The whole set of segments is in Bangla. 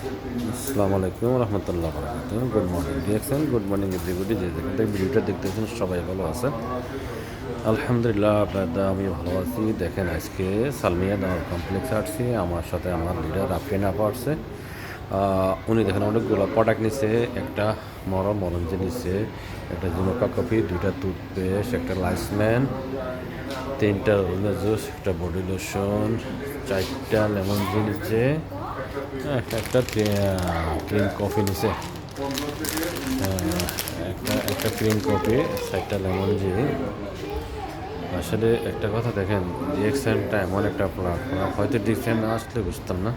আসসালামু আলাইকুম রহমতুল্লাহ বরকাত। Good morning DXN, good morning everybody. যে যেখান থেকে ভিডিওটা দেখতেছেন সবাই ভালো আছেন আলহামদুলিল্লাহ। আমি ভালো আছি। দেখেন আজকে সালমিয়া দাওয়ার কমপ্লেক্সে আসছি, আমার সাথে আমার লিডার আফরিন আপা আসছে। উনি দেখেন অনেকগুলো প্রোডাক্ট নিচ্ছে, একটা মরঞ্জি নিচ্ছে, একটা জুমকা কফি, দুইটা টুথপেস্ট, একটা লাইসম্যান, তিনটা রোজা জুস, একটা বডি লোশন, চারটা লেমন জি নিচ্ছে, একটা ক্রিম কফি নিছে, একটা ক্রিম কফি, চারটা লেমন জি। আসলে একটা কথা দেখেন, ডিএক্সএনটা এমন একটা প্ল্যাটফর্ম, হয়তো ডিএক্সএন না আসলে বুঝতাম না।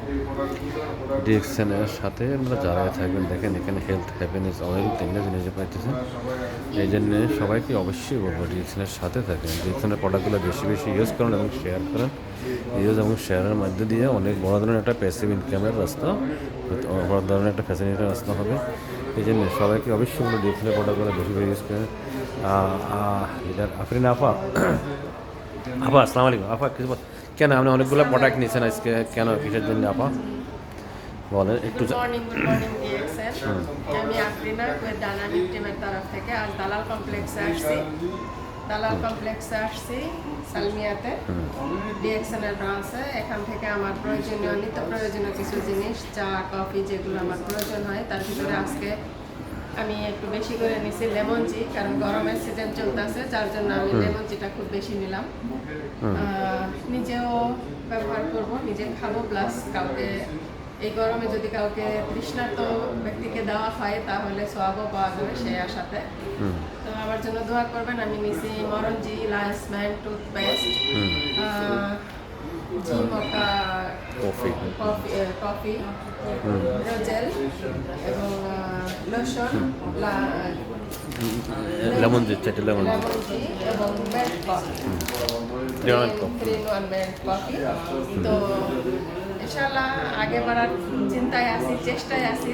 ডিএক্সএনের সাথে আমরা যারা থাকবেন, দেখেন এখানে হেলথ হ্যাপিনেস অয়েল তিনটা জিনিস পাইতেছেন। এই জন্যে সবাইকে অবশ্যই বলবো ডিএক্সএনের সাথে থাকেন, ডিএক্সএনের প্রোডাক্টগুলো বেশি বেশি ইউজ করেন এবং শেয়ার করেন। ইউজ এবং শেয়ারের মধ্যে দিয়ে অনেক বড় ধরনের একটা প্যাসিভ ইনকামের রাস্তা, বড় ধরনের একটা ফ্যাসিলিটির রাস্তা হবে। এই জন্য সবাইকে অবশ্যই বলবো ডিএক্সএনের প্রোডাক্টগুলো বেশি বেশি ইউজ করেন। লিডার আফরিন আপা, আপা আসসালামু আলাইকুম। আপা কিছু কেন আপনি অনেকগুলো প্রোডাক্ট নিয়েছেন আজকে, কেন কিসের জন্য আপা বলেন একটু। Good morning DXN. আমি আফরিনা ডানামিক টিমের তরফ থেকে আজ দালাল কমপ্লেক্সে আসছি সালমিয়াতে, ডিএক্সএন এর ব্রাঞ্চে। এখান থেকে আমার প্রয়োজনীয় নিত্য প্রয়োজনীয় কিছু জিনিস, চা কফি যেগুলো আমার প্রয়োজন হয়, তার ভিতরে আজকে আমি একটু বেশি করে নিছি লেমন জি, কারণ গরমের সিজন চলতেছে, যার জন্য আমি লেমন জিটা খুব বেশি নিলাম। নিজেও ব্যবহার করব, নিজে খাবো, প্লাস কাউকে এই গরমে যদি কাউকে তৃষ্ণার্ত ব্যক্তিকে দেওয়া হয় তাহলে সোয়াবও পাওয়া যাবে সেই আশাতে। তো আমার জন্য দোয়া করবেন। আমি নিছি মরঞ্জি, লাইসম্যান, টুথপেস্ট, জিমকা কফি, রোজেল এবং লোশন, লেমন জি, চারটে লেমন জি এবং melt coffee, 3-in-1 melt coffee. তো ইনশাআল্লাহ আগে বাড়ার চিন্তায় আছি, চেষ্টায় আছি।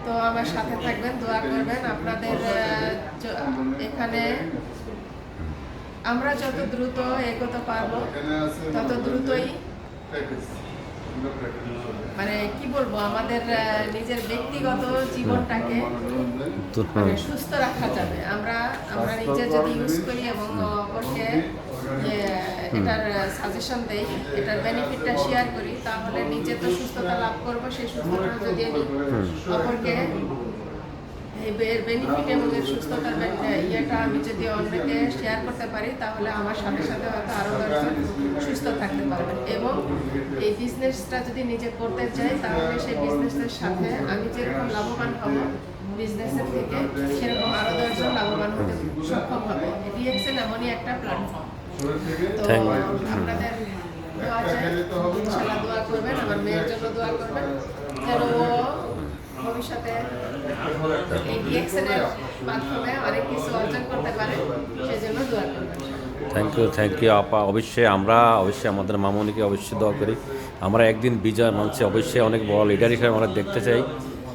তো আমার সাথে থাকবেন, দোয়া করবেন। আপনাদের এখানে আমরা যত দ্রুত এগোতে পারবো তত দ্রুতই, মানে কি বলবো, আমাদের নিজের ব্যক্তিগত জীবনটাকে সুস্থ রাখা যাবে। আমরা নিজে যদি ইউজ করি এবং অপরকে এটার সাজেশন দেই, এটার বেনিফিটটা শেয়ার করি, তাহলে নিজে তো সুস্থতা লাভ করবো। সেই সুস্থতা যদি আমি অপরকে এর বেনিফিট এবং এর সুস্থতার ইয়েটা আমি যদি অন্যকে শেয়ার করতে পারি, তাহলে আমার সাথে সাথে হয়তো আরও 10জন সুস্থ থাকতে পারবেন। এবং এই বিজনেসটা যদি নিজে করতে চাই, তাহলে সেই বিজনেসের সাথে আমি যেরকম লাভবান হব বিজনেসের থেকে, সেরকম আরও 10জন লাভবান হতে সক্ষম হবে। ডিএক্সএন এমনই একটা প্ল্যাটফর্ম। তো আপনাদের দোয়া চাই, ইনশাআল্লাহ দোয়া করবেন, আমার মেয়ের জন্য দোয়া করবেন যেন ও ভবিষ্যতে এই ডিএক্সএনের মাধ্যমে অনেক কিছু অর্জন করতে পারে, সেজন্য দোয়া করবেন। থ্যাংক ইউ আপা। অবশ্যই আমাদের মামুনিকে অবশ্যই দোয়া করি। আমরা একদিন বিজয় মঞ্চে অবশ্যই অনেক বড় লিডার হিসেবে আমরা দেখতে চাই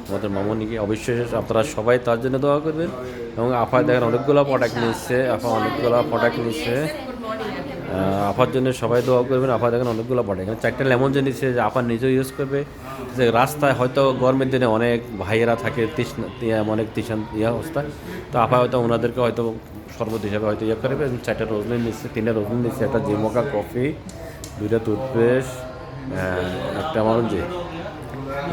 আমাদের মামুনিকে। অবশ্যই আপনারা সবাই তার জন্য দোয়া করবেন। এবং আপা দেখেন অনেকগুলো প্রোডাক্ট নিচ্ছে, আপার জন্য সবাই দোয়া করবেন। আপা দেখেন অনেকগুলো প্রোডাক্ট, এখানে 4টা লেমন যে নিচ্ছে, যে আপা নিজেও ইউজ করবে। যে রাস্তায় হয়তো গরমের দিনে অনেক ভাইয়েরা থাকে অনেক অবস্থায়, তো আপা হয়তো ওনাদেরকে হয়তো শরবত হিসাবে হয়তো করবে। 4টা রোজলিন নিচ্ছে, 3টা রোজলিন নিচ্ছে, একটা জিমকা কফি, 2টা টুথপেস্ট, একটা মরঞ্জি।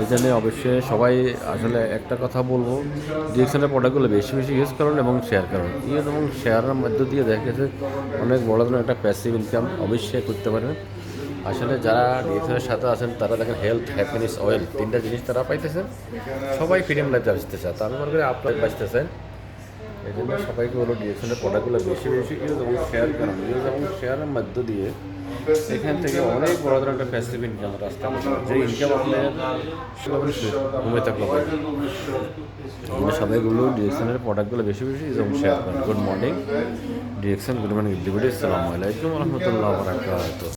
এই জন্য অবশ্যই সবাই আসলে একটা কথা বলবো, ডিএক্সএনের প্রোডাক্টগুলো বেশি বেশি ইউজ করুন এবং শেয়ার করুন। ইউজ এবং শেয়ারের মধ্য দিয়ে দেখা গেছে অনেক বড় ধরনের একটা প্যাসিভ ইনকাম অবশ্যই করতে পারেন। আসলে যারা ডিএক্সএনের সাথে আছেন তারা দেখেন হেলথ হ্যাপিনেস অয়েল 3টা জিনিস তারা পাইতেছেন। সবাই ফ্রিডম লাইফে আসতে চায়, তো আমি মনে করি আপনারা বাঁচতেছেন। এই জন্য সবাইকে বলো ডিএক্সএনের প্রোডাক্টগুলো বেশি বেশি ইউজ এবং শেয়ার করুন। ইউজ এবং শেয়ারের মধ্য দিয়ে এখান থেকে অনেক বড় ধরনের একটা প্যাসিভ ইনকাম রাস্তা, যে ইনকাম আপনার ঘুমে থাকলো পাই। সবাইগুলো ডিএক্সএনের প্রোডাক্টগুলো বেশি বেশি ইউজ এবং শেয়ার করেন। Good morning DXN, good morning everybody. আসসালামু আলাইকুম রহমতুল্লাহ বরকাতুহু।